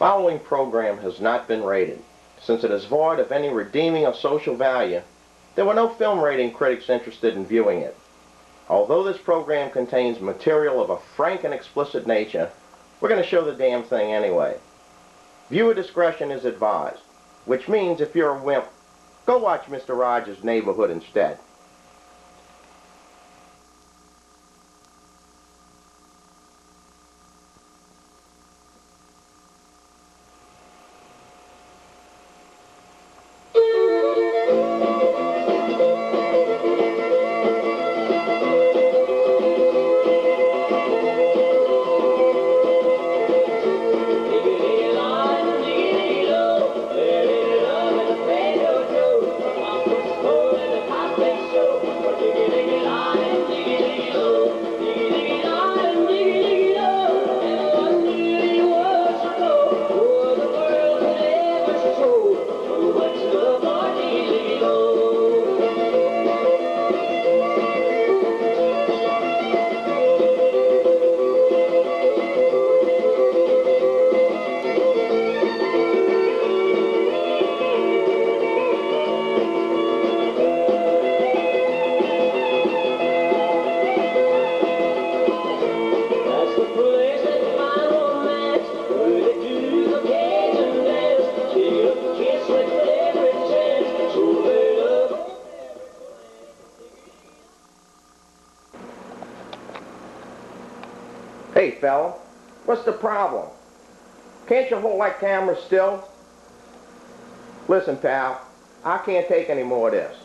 following program has not been rated. Since it is void of any redeeming or social value, there were no film rating critics interested in viewing it. Although this program contains material of a frank and explicit nature, we're going to show the damn thing anyway. Viewer discretion is advised, which means if you're a wimp, go watch Mr. Rogers' Neighborhood instead. Hey, fella, what's the problem? Can't you hold that camera still? Listen, pal, I can't take any more of this.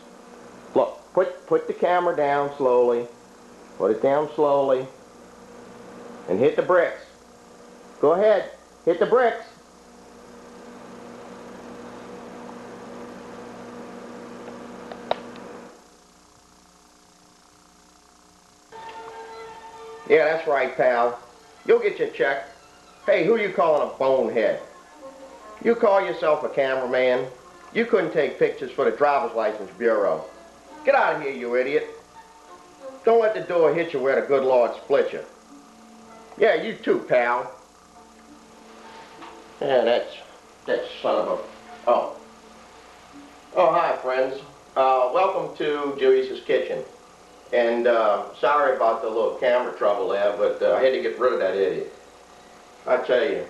Look, put the camera down slowly. Put it down slowly. And hit the bricks. Go ahead, hit the bricks. Yeah, that's right, pal. You'll get your check. Hey, who you calling a bonehead? You call yourself a cameraman? You couldn't take pictures for the Driver's License Bureau. Get out of here, you idiot. Don't let the door hit you where the good Lord split you. Yeah, you too, pal. Yeah, that son of a... Oh, hi, friends. Welcome to Julius's Kitchen. And sorry about the little camera trouble there, but I had to get rid of that idiot. I tell you,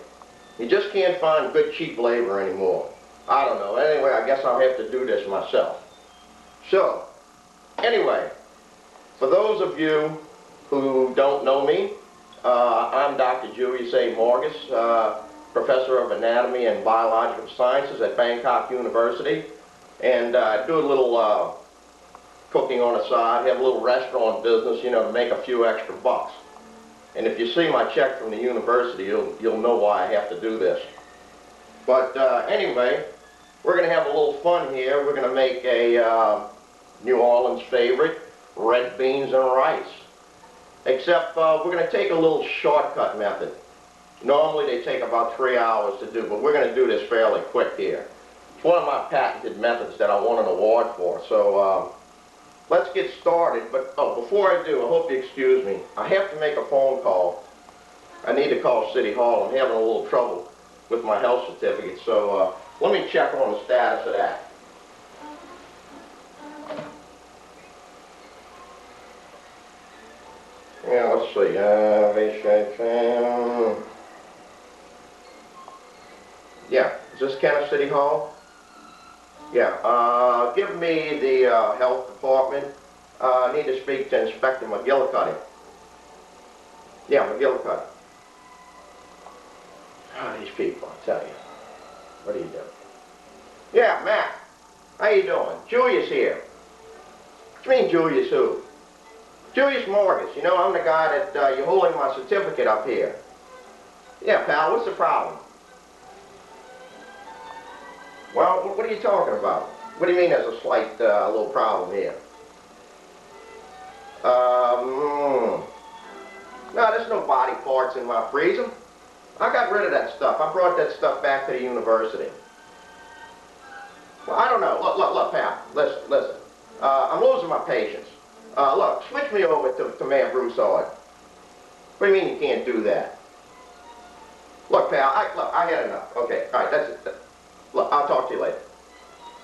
you just can't find good cheap labor anymore. I don't know. Anyway, I guess I'll have to do this myself. So, anyway, for those of you who don't know me, I'm Dr. Julius A. Morgus, Professor of Anatomy and Biological Sciences at Bangkok University, and I do a little cooking on the side, have a little restaurant business, you know, to make a few extra bucks. And if you see my check from the university, you'll know why I have to do this. But anyway, we're going to have a little fun here. We're going to make a New Orleans favorite, red beans and rice. Except we're going to take a little shortcut method. Normally they take about 3 hours to do, but we're going to do this fairly quick here. It's one of my patented methods that I won an award for. So let's get started, but before I do, I hope you excuse me. I have to make a phone call. I need to call City Hall. I'm having a little trouble with my health certificate, so let me check on the status of that. Yeah, let's see. Yeah, is this Kenner City Hall? Yeah, give me the health department. I need to speak to Inspector McGillicuddy. Yeah, McGillicuddy. These people, I tell you. What are you doing? Yeah, Matt. How you doing? Julius here. What do you mean, Julius who? Julius Morgus. You know, I'm the guy that you're holding my certificate up here. Yeah, pal, what's the problem? Well, what are you talking about? What do you mean there's a slight little problem here? No, there's no body parts in my freezer. I got rid of that stuff. I brought that stuff back to the university. Well, I don't know. Look, pal, listen. I'm losing my patience. Look, switch me over to Mayor Broussard. What do you mean you can't do that? Look, pal, I had enough. Okay, all right, that's it. Look, I'll talk to you later.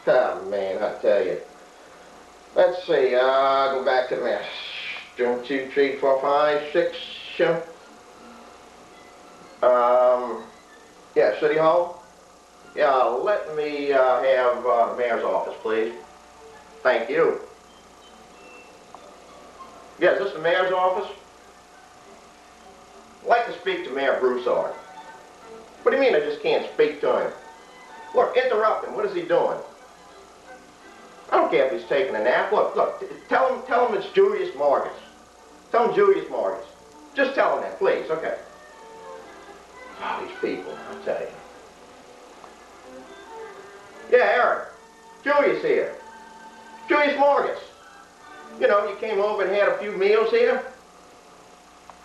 Oh, man, I tell you. Let's see, go back to the mess. 1, 2, 3, 4, 5, 6, yeah, City Hall? Yeah, let me have the mayor's office, please. Thank you. Yeah, is this the mayor's office? I'd like to speak to Mayor Broussard. What do you mean I just can't speak to him? Look, interrupt him. What is he doing? I don't care if he's taking a nap. Look, tell him it's Julius Morgus. Tell him Julius Morgus. Just tell him that, please, okay. Oh, these people, I'll tell you. Yeah, Eric. Julius here. Julius Morgus. You know, you came over and had a few meals here?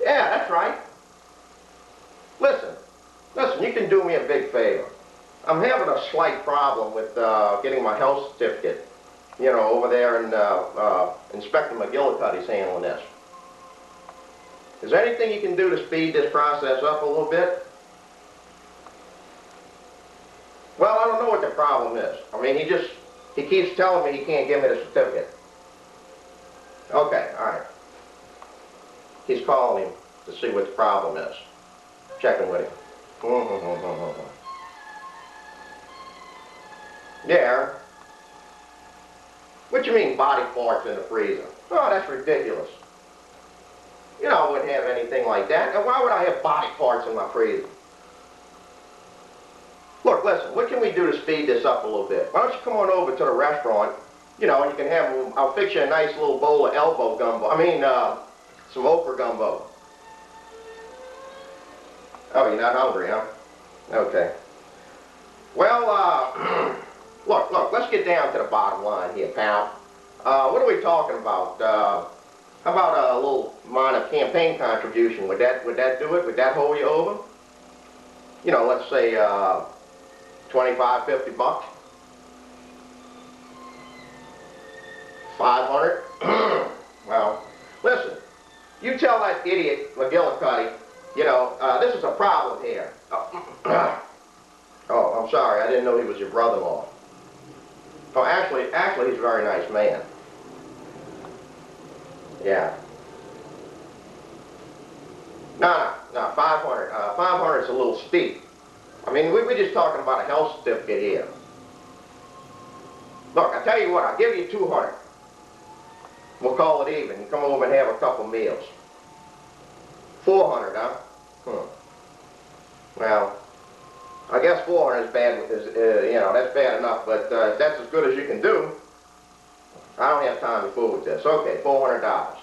Yeah, that's right. Listen, you can do me a big favor. I'm having a slight problem with getting my health certificate. You know, over there, and Inspector McGillicuddy's handling this. Is there anything you can do to speed this process up a little bit? Well, I don't know what the problem is. I mean, he keeps telling me he can't give me the certificate. Okay, all right. He's calling him to see what the problem is. Checking with him. Yeah. What you mean body parts in the freezer? Oh, that's ridiculous. You know, I wouldn't have anything like that. Now, why would I have body parts in my freezer? Look, listen, what can we do to speed this up a little bit? Why don't you come on over to the restaurant, you know, and you can have, I'll fix you a nice little bowl of elbow gumbo. I mean, some okra gumbo. Oh, you're not hungry, huh? Okay. Well, look, let's get down to the bottom line here, pal. What are we talking about? How about a little minor campaign contribution? Would that do it? Would that hold you over? You know, let's say 25, 50 bucks. 500? Well, listen, you tell that idiot McGillicuddy, you know, this is a problem here. Oh, I'm sorry, I didn't know he was your brother-in-law. Oh, actually, he's a very nice man. Yeah. No, 500. 500 is a little steep. I mean, we're just talking about a health certificate here. Look, I tell you what, I'll give you 200. We'll call it even. You come over and have a couple meals. 400, huh? Well, I guess 400 is bad. You know, that's bad enough. But if that's as good as you can do, I don't have time to fool with this. Okay, $400.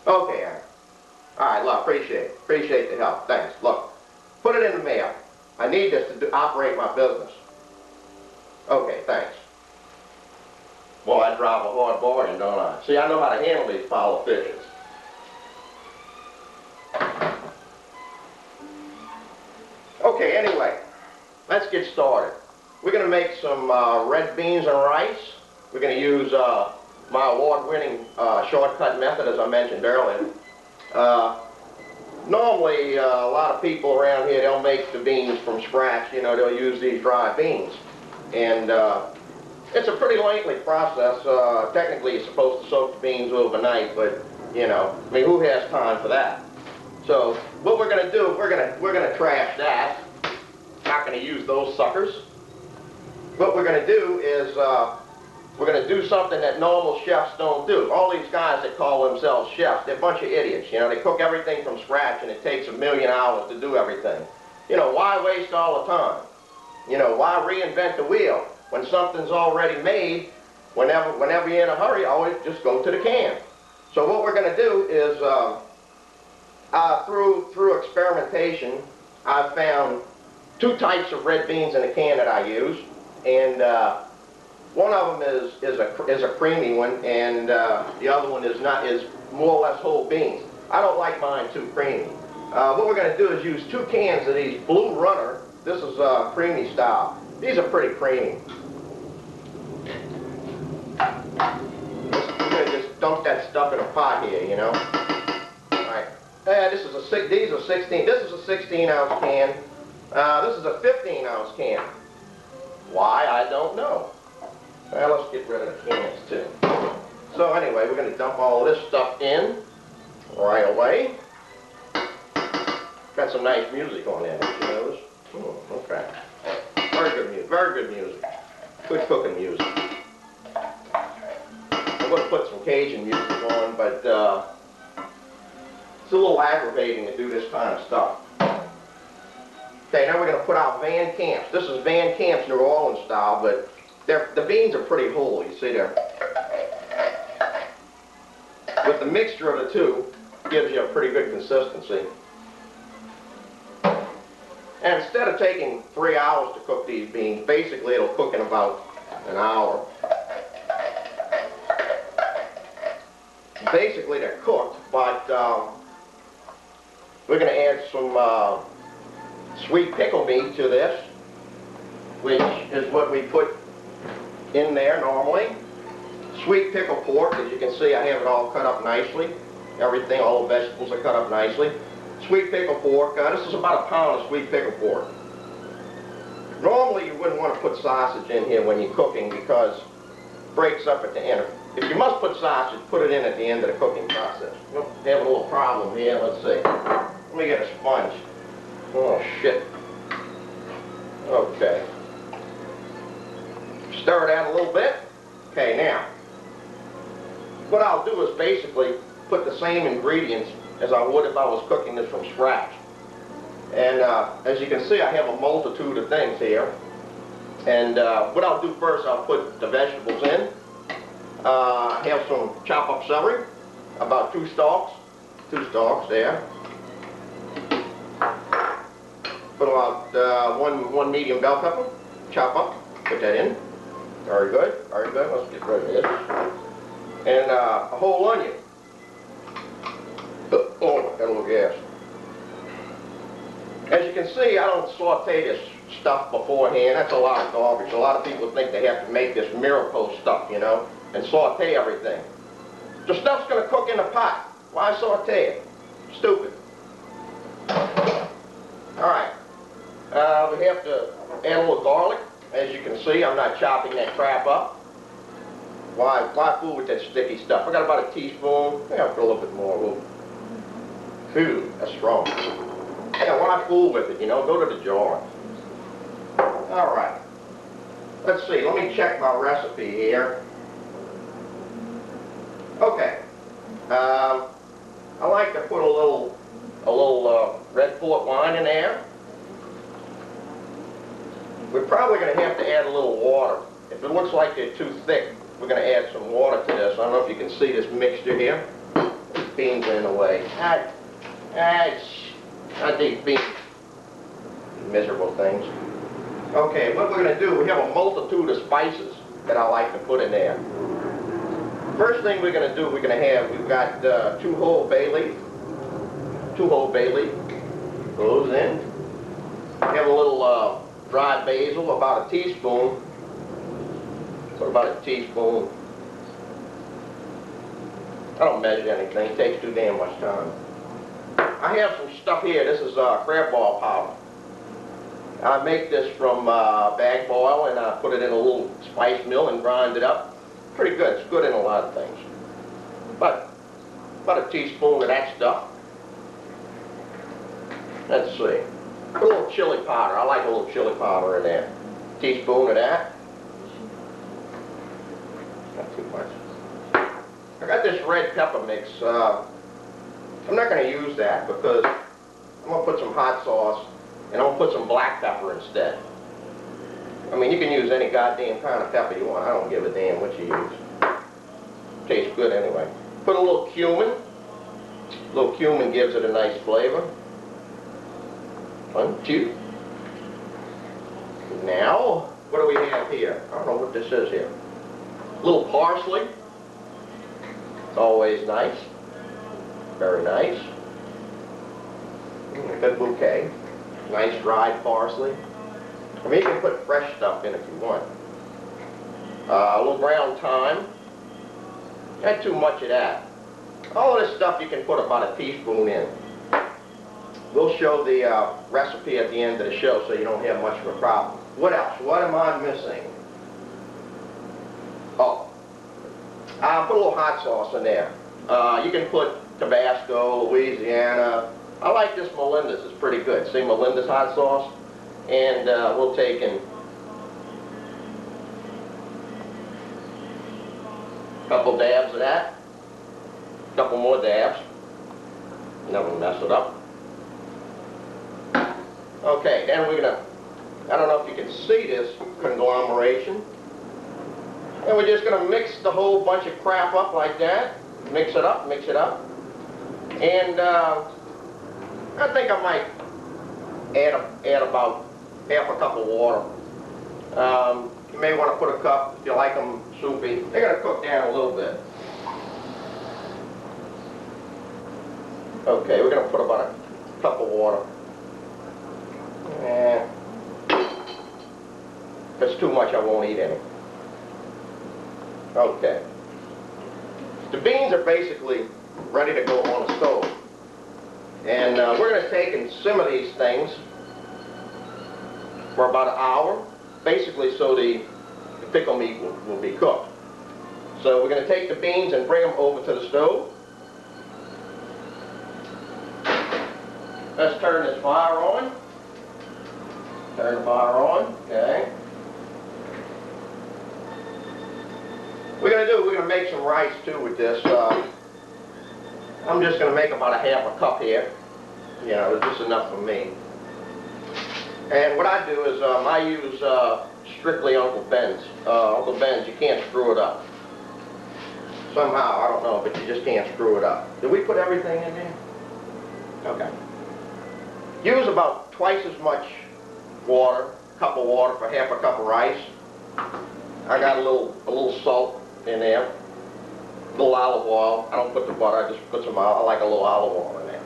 Okay, Aaron. All right, look, appreciate it. Appreciate the help. Thanks. Look, put it in the mail. I need this to operate my business. Okay, thanks. Boy, I drive a hard bargain, don't I? See, I know how to handle these politicians. Okay, anyway, let's get started. We're going to make some red beans and rice. We're going to use my award-winning shortcut method, as I mentioned earlier. Normally, a lot of people around here, they'll make the beans from scratch. You know, they'll use these dry beans. And it's a pretty lengthy process. Technically, you're supposed to soak the beans overnight, but, you know, I mean, who has time for that? So, what we're going to do, we're going to trash that. Not going to use those suckers. What we're going to do is, we're going to do something that normal chefs don't do. All these guys that call themselves chefs, they're a bunch of idiots. You know, they cook everything from scratch and it takes 1,000,000 hours to do everything. You know, why waste all the time? You know, why reinvent the wheel? When something's already made, whenever you're in a hurry, always just go to the can. So what we're going to do is, through experimentation, I've found 2 types of red beans in a can that I use. And one of them is a creamy one, and the other one is more or less whole beans. I don't like mine too creamy. What we're going to do is use 2 cans of these Blue Runner. This is creamy style. These are pretty creamy. We're going to just dump that stuff in a pot here, you know. All right. These are 16. This is a 16-ounce can. This is a 15-ounce can. Why, I don't know. Well, let's get rid of the cans too. So anyway, we're going to dump all of this stuff in right away. Got some nice music on there, don't you notice? Okay. Very good music. Very good music. Good cooking music. I'm going to put some Cajun music on, but it's a little aggravating to do this kind of stuff. Okay, now we're going to put out Van Camp's. This is Van Camp's New Orleans style, but the beans are pretty whole. You see there. With the mixture of the two, gives you a pretty good consistency. And instead of taking 3 hours to cook these beans, basically it'll cook in about an hour. Basically they're cooked, but we're going to add some sweet pickle meat to this, which is what we put in there normally. Sweet pickle pork, as you can see, I have it all cut up nicely. Everything, all the vegetables are cut up nicely. Sweet pickle pork, this is about a pound of sweet pickle pork. Normally you wouldn't want to put sausage in here when you're cooking because it breaks up at the end. If you must put sausage, put it in at the end of the cooking process. We're having a little problem here, let's see. Let me get a sponge. Oh shit. Okay. Stir it out a little bit. Okay, now, what I'll do is basically put the same ingredients as I would if I was cooking this from scratch. And as you can see, I have a multitude of things here. And what I'll do first, I'll put the vegetables in. I have some chopped up celery, about 2 stalks. 2 stalks there. Put about one medium bell pepper, chop up, put that in. Very good, very good. Let's get rid of this. And a whole onion. Oh, got a little gas. As you can see, I don't saute this stuff beforehand. That's a lot of garbage. A lot of people think they have to make this miracle stuff, you know, and saute everything. The stuff's going to cook in the pot. Why saute it? Stupid. All right. We have to add a little garlic. As you can see, I'm not chopping that crap up. Why fool with that sticky stuff? I got about a teaspoon. I got to put a little bit more. Phew, that's strong. Yeah, why fool with it? You know, go to the jar. All right. Let's see. Let me check my recipe here. Okay. I like to put a little red port wine in there. We're probably going to have to add a little water. If it looks like they're too thick, we're going to add some water to this. I don't know if you can see this mixture here. These beans are in the way. I think beans. Miserable things. Okay, what we're going to do, we have a multitude of spices that I like to put in there. First thing we're going to do, we've got 2 whole bay leaf. 2 whole bay leaf. Goes in. We have a little dried basil, about a teaspoon. Put about a teaspoon. I don't measure anything. It takes too damn much time. I have some stuff here. This is crab ball powder. I make this from bag boil, and I put it in a little spice mill and grind it up. Pretty good. It's good in a lot of things. But about a teaspoon of that stuff. Let's see. Put a little chili powder. I like a little chili powder in there. Teaspoon of that. Not too much. I got this red pepper mix. I'm not going to use that because I'm going to put some hot sauce and I'm going to put some black pepper instead. I mean, you can use any goddamn kind of pepper you want. I don't give a damn what you use. Tastes good anyway. Put a little cumin. A little cumin gives it a nice flavor. 1, 2. Now, what do we have here? I don't know what this is here. A little parsley. It's always nice. Very nice. A good bouquet. Nice dried parsley. I mean, you can put fresh stuff in if you want. A little ground thyme. Not too much of that. All of this stuff you can put about a teaspoon in. We'll show the recipe at the end of the show so you don't have much of a problem. What else? What am I missing? Oh, I'll put a little hot sauce in there. You can put Tabasco, Louisiana. I like this Melinda's. It's pretty good. See Melinda's hot sauce? And we'll take in a couple dabs of that. A couple more dabs. Never mess it up. Okay, then we're gonna, I don't know if you can see this conglomeration. And we're just gonna mix the whole bunch of crap up like that. Mix it up, mix it up. And I think I might add about half a cup of water. You may want to put a cup if you like them soupy. They're gonna cook down a little bit. Okay, we're gonna put about a cup of water. And if it's too much, I won't eat any. Okay. The beans are basically ready to go on the stove. And we're going to take and simmer these things for about an hour, basically so the pickle meat will be cooked. So we're going to take the beans and bring them over to the stove. Let's turn this fire on. Turn the fire on, okay. We're going to make some rice too with this. I'm just going to make about a half a cup here. You know, it's just enough for me. And what I do is I use strictly Uncle Ben's. Uncle Ben's, you can't screw it up. Somehow, I don't know, but you just can't screw it up. Did we put everything in there? Okay. Use about twice as much water, cup of water for half a cup of rice. I got a little salt in there, a little olive oil. I don't put the butter, I just put some, I like a little olive oil in there.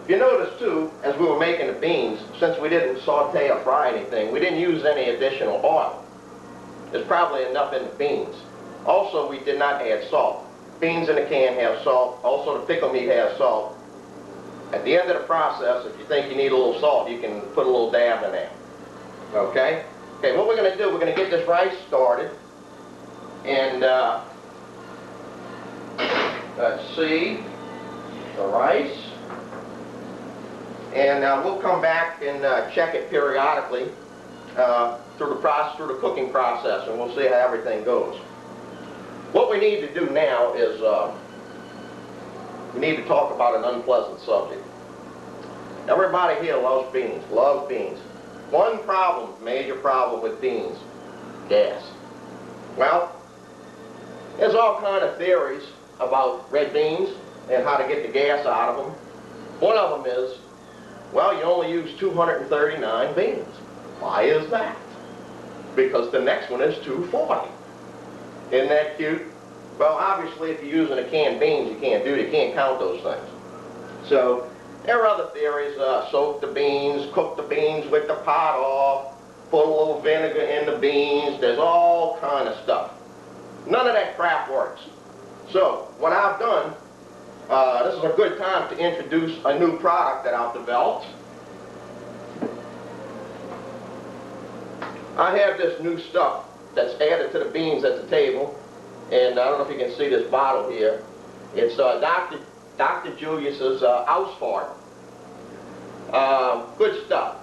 If you notice too, as we were making the beans, since we didn't saute or fry anything, we didn't use any additional oil. There's probably enough in the beans. Also, we did not add salt. Beans in a can have salt. Also, the pickle meat has salt. At the end of the process, if you think you need a little salt, you can put a little dab in there. Okay? Okay, what we're going to do, we're going to get this rice started. And let's see, the rice. And we'll come back and check it periodically through the cooking process, and we'll see how everything goes. What we need to do now is we need to talk about an unpleasant subject. Everybody here loves beans, loves beans. One problem, major problem with beans, gas. Well, there's all kind of theories about red beans and how to get the gas out of them. One of them is, well, you only use 239 beans. Why is that? Because the next one is 240. Isn't that cute? Well, obviously, if you're using a canned beans, you can't count those things. So, there are other theories. Soak the beans, cook the beans with the pot off, put a little vinegar in the beans. There's all kind of stuff. None of that crap works. So, what I've done, this is a good time to introduce a new product that I've developed. I have this new stuff that's added to the beans at the table. And I don't know if you can see this bottle here. It's Dr. Julius's house fart. Good stuff.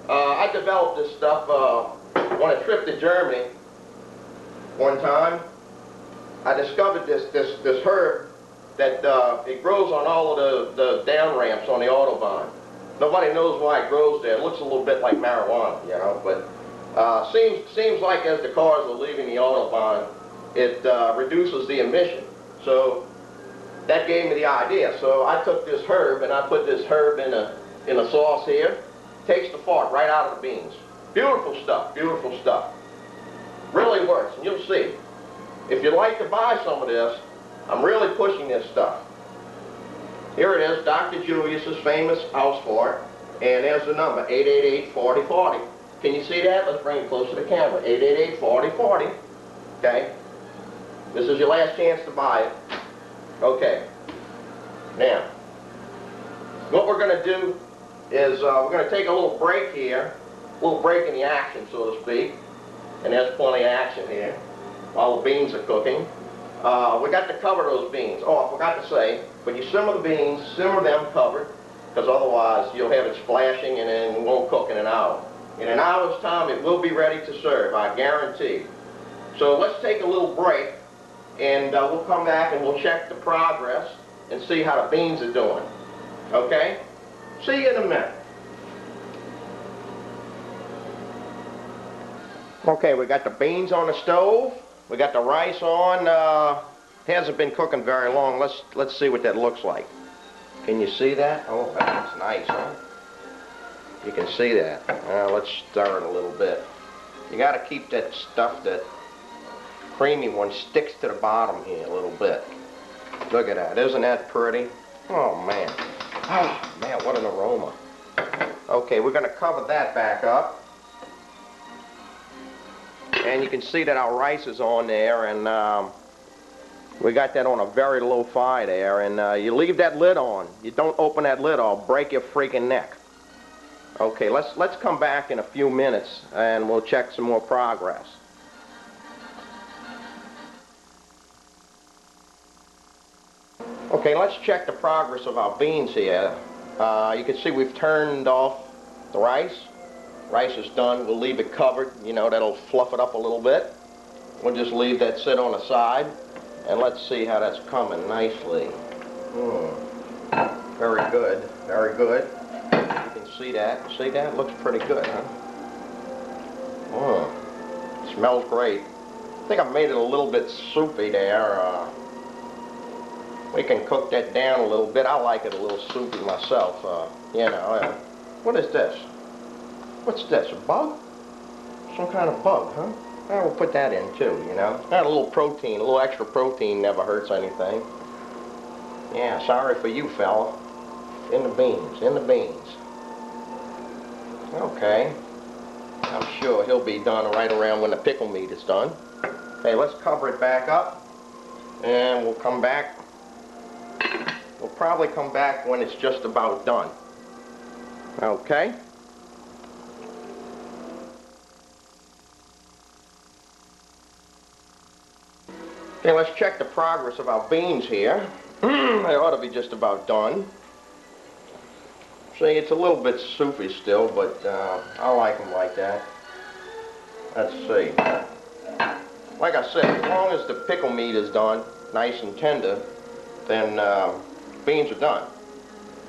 I developed this stuff on a trip to Germany one time. I discovered this herb that it grows on all of the down ramps on the Autobahn. Nobody knows why it grows there. It looks a little bit like marijuana, you know, but seems like as the cars are leaving the Autobahn, it reduces the emission. So that gave me the idea. So I took this herb and I put this herb in a sauce here. Takes the fart right out of the beans. Beautiful stuff, beautiful stuff. Really works, and you'll see. If you'd like to buy some of this, I'm really pushing this stuff. Here it is, Dr. Julius's famous house fart, and there's the number, 888-4040. Can you see that? Let's bring it close to the camera. 888-4040. Okay? This is your last chance to buy it. Okay. Now, What we're going to do is we're going to take a little break here, a little break in the action, so to speak. And there's plenty of action here while the beans are cooking. We got to cover those beans. Oh, I forgot to say, when you simmer the beans, simmer them covered, because otherwise you'll have it splashing and then it won't cook in an hour. In an hour's time, it will be ready to serve, I guarantee. So let's take a little break, and we'll come back and we'll check the progress and see how the beans are doing. Okay? See you in a minute. Okay, we got the beans on the stove. We got the rice on. Hasn't been cooking very long. Let's see what that looks like. Can you see that? Oh, that looks nice, huh? You can see that. Let's stir it a little bit. You got to keep that stuff, that creamy one, sticks to the bottom here a little bit. Look at that. Isn't that pretty? Oh, man. Oh, man, what an aroma. Okay, we're going to cover that back up. And you can see that our rice is on there, and we got that on a very low fire there, and you leave that lid on. You don't open that lid, I'll break your freaking neck. Okay, let's come back in a few minutes and we'll check some more progress. Okay, let's check the progress of our beans here. You can see we've turned off the rice. Rice is done. We'll leave it covered. You know, that'll fluff it up a little bit. We'll just leave that sit on the side, and let's see how that's coming nicely. Very good. Very good. You can see that. See that? Looks pretty good, huh? Smells great. I think I made it a little bit soupy there. We can cook that down a little bit. I like it a little soupy myself. You know, what is this? What's this, a bug? Some kind of bug, huh? Well, we'll put that in too, you know. Got a little protein, a little extra protein never hurts anything. Yeah, sorry for you, fella. In the beans, in the beans. Okay. I'm sure he'll be done right around when the pickle meat is done. Okay, let's cover it back up, and we'll come back. We'll probably come back when it's just about done. Okay? Okay, let's check the progress of our beans here. They ought to be just about done. See, it's a little bit soupy still, but I like them like that. Let's see. Like I said, as long as the pickle meat is done, nice and tender, then beans are done.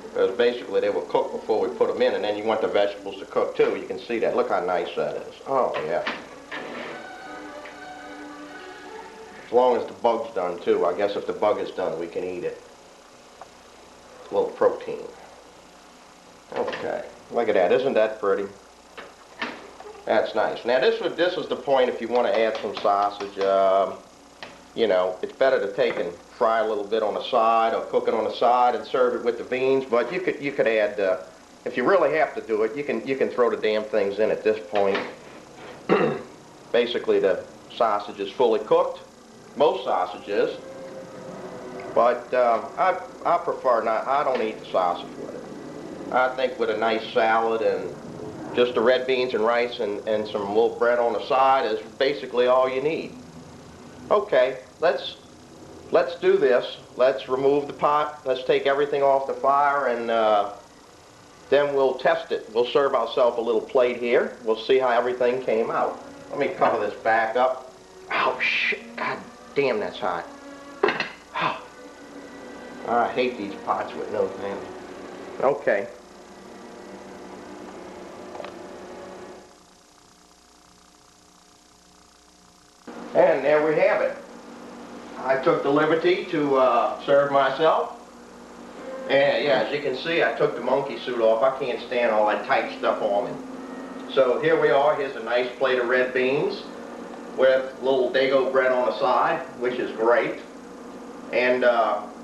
Because basically they were cooked before we put them in, and then you want the vegetables to cook too. You can see that. Look how nice that is. Oh, yeah. As long as the bug's done too. I guess if the bug is done, we can eat it. A little protein. Okay, look at that. Isn't that pretty? That's nice. Now this is the point if you want to add some sausage. You know, it's better to take and fry a little bit on the side or cook it on the side and serve it with the beans. But you could add, if you really have to do it, you can throw the damn things in at this point. Basically, the sausage is fully cooked. Most sausages, but I prefer not. I don't eat the sausage with it. I think with a nice salad and just the red beans and rice and some little bread on the side is basically all you need. Okay, let's do this. Let's remove the pot. Let's take everything off the fire, and then we'll test it. We'll serve ourselves a little plate here. We'll see how everything came out. Let me cover this back up. Oh shit! God damn, that's hot. Oh. I hate these pots with no handle. Okay. And there we have it. I took the liberty to serve myself. And yeah, as you can see, I took the monkey suit off. I can't stand all that tight stuff on me. So here we are. Here's a nice plate of red beans with a little Dago bread on the side, which is great. And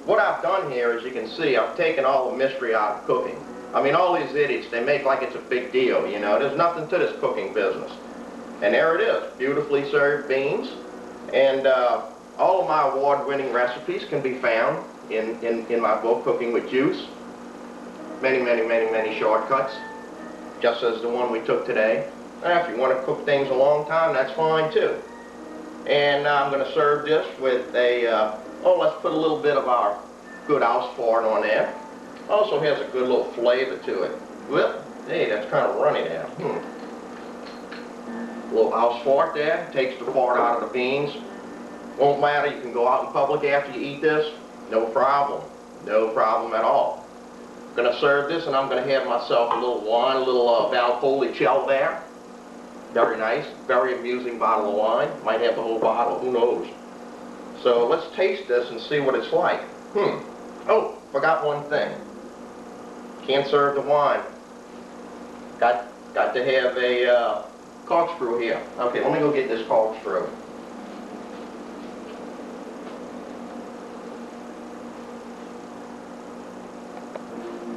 what I've done here, as you can see, I've taken all the mystery out of cooking. I mean, all these idiots, they make like it's a big deal, you know. There's nothing to this cooking business. And there it is, beautifully served beans. And all of my award-winning recipes can be found in my book, Cooking with Juice. many shortcuts, just as the one we took today. And if you want to cook things a long time, that's fine too. And now I'm going to serve this with a, let's put a little bit of our good house fart on there. Also has a good little flavor to it. Well, hey, that's kind of runny there. A little house fart there, takes the fart out of the beans. Won't matter, you can go out in public after you eat this, no problem. No problem at all. I'm going to serve this, and I'm going to have myself a little wine, a little Valpolicella there. Very nice, very amusing bottle of wine. Might have the whole bottle, who knows. So let's taste this and see what it's like. Oh, forgot one thing. Can't serve the wine. Got to have a corkscrew here. Okay, let me go get this corkscrew.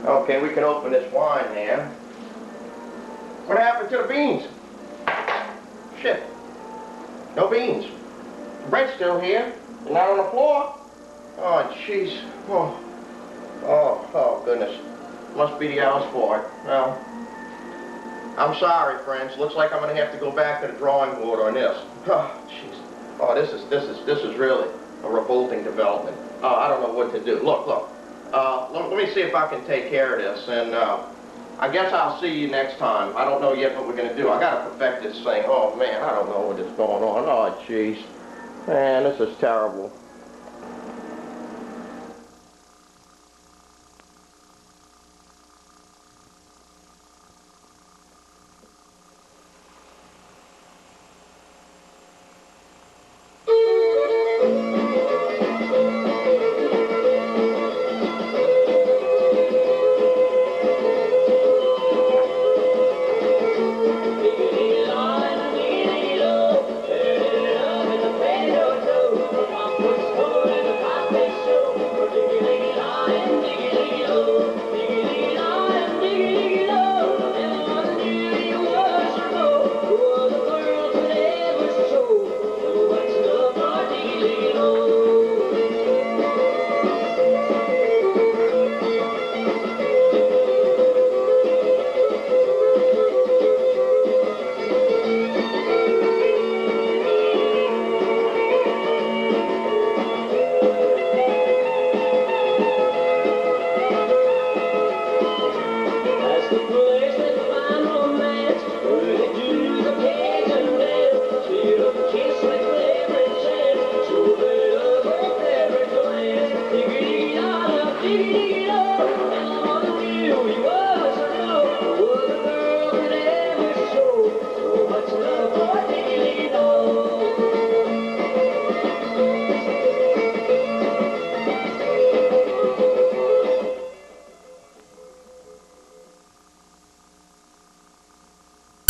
Okay, we can open this wine now. What happened to the beans? Shit. No beans. The bread's still here. They're not on the floor. Oh, jeez. Oh, goodness. Must be the house for it. Well, I'm sorry, friends. Looks like I'm going to have to go back to the drawing board on this. Oh, jeez. Oh, this is really a revolting development. I don't know what to do. Look. Let me see if I can take care of this, and I guess I'll see you next time. I don't know yet what we're going to do. I got to perfect this thing. Oh, man, I don't know what is going on. Oh, jeez. Man, this is terrible. Diggity